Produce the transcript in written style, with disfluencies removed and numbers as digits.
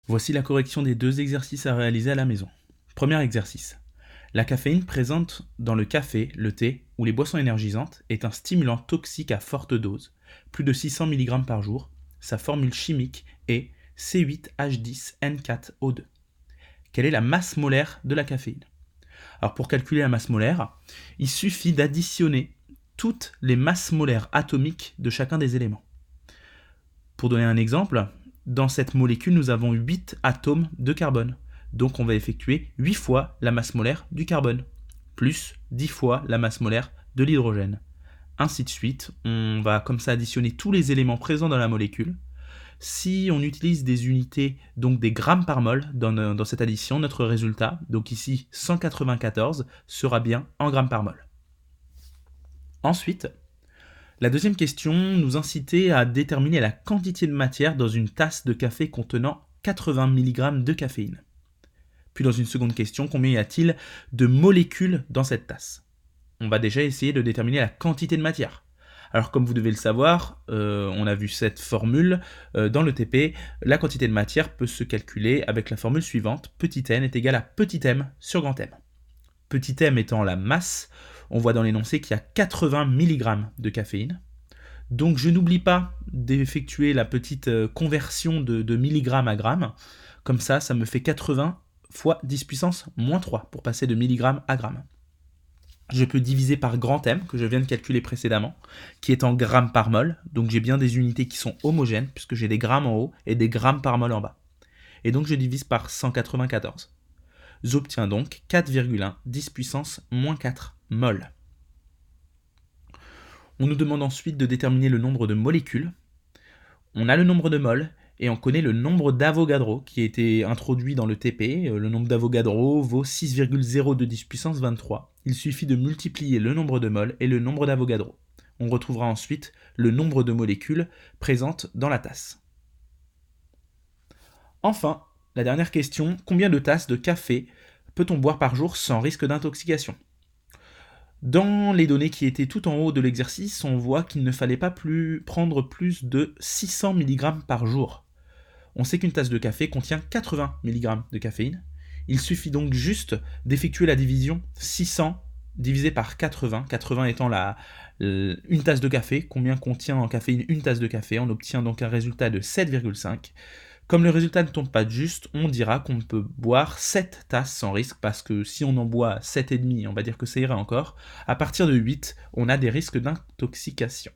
Voici la correction des 2 exercices à réaliser à la maison. Premier exercice. La caféine présente dans le café, le thé ou les boissons énergisantes est un stimulant toxique à forte dose, plus de 600 mg par jour. Sa formule chimique est C8H10N4O2. Quelle est la masse molaire de la caféine? Alors pour calculer la masse molaire, il suffit d'additionner toutes les masses molaires atomiques de chacun des éléments. Pour donner un exemple, dans cette molécule, nous avons 8 atomes de carbone. Donc on va effectuer 8 fois la masse molaire du carbone, plus 10 fois la masse molaire de l'hydrogène. Ainsi de suite, on va comme ça additionner tous les éléments présents dans la molécule. Si on utilise des unités, donc des grammes par mol dans cette addition, notre résultat, donc ici 194, sera bien en grammes par mol. Ensuite, la deuxième question nous incitait à déterminer la quantité de matière dans une tasse de café contenant 80 mg de caféine. Puis dans une seconde question, combien y a-t-il de molécules dans cette tasse? On va déjà essayer de déterminer la quantité de matière. Alors comme vous devez le savoir, on a vu cette formule dans le TP, la quantité de matière peut se calculer avec la formule suivante, petit n est égal à petit m sur grand M. Petit m étant la masse, on voit dans l'énoncé qu'il y a 80 mg de caféine. Donc je n'oublie pas d'effectuer la petite conversion de milligrammes à grammes. Comme ça me fait 80 fois 10 puissance moins 3 pour passer de milligrammes à grammes. Je peux diviser par grand M, que je viens de calculer précédemment, qui est en grammes par mol. Donc j'ai bien des unités qui sont homogènes, puisque j'ai des grammes en haut et des grammes par mol en bas. Et donc je divise par 194. J'obtiens donc 4,1 10 puissance moins 4 mol. On nous demande ensuite de déterminer le nombre de molécules. On a le nombre de mol et on connaît le nombre d'Avogadro qui a été introduit dans le TP. Le nombre d'Avogadro vaut 6,010 puissance 23. Il suffit de multiplier le nombre de mol et le nombre d'Avogadro. On retrouvera ensuite le nombre de molécules présentes dans la tasse. Enfin, la dernière question, combien de tasses de café peut-on boire par jour sans risque d'intoxication? Dans les données qui étaient tout en haut de l'exercice, on voit qu'il ne fallait pas prendre plus de 600 mg par jour. On sait qu'une tasse de café contient 80 mg de caféine. Il suffit donc juste d'effectuer la division 600 divisé par 80, 80 étant une tasse de café. Combien contient en caféine une tasse de café? On obtient donc un résultat de 7,5. Comme le résultat ne tombe pas de juste, on dira qu'on peut boire 7 tasses sans risque, parce que si on en boit 7,5, on va dire que ça ira encore. À partir de 8, on a des risques d'intoxication.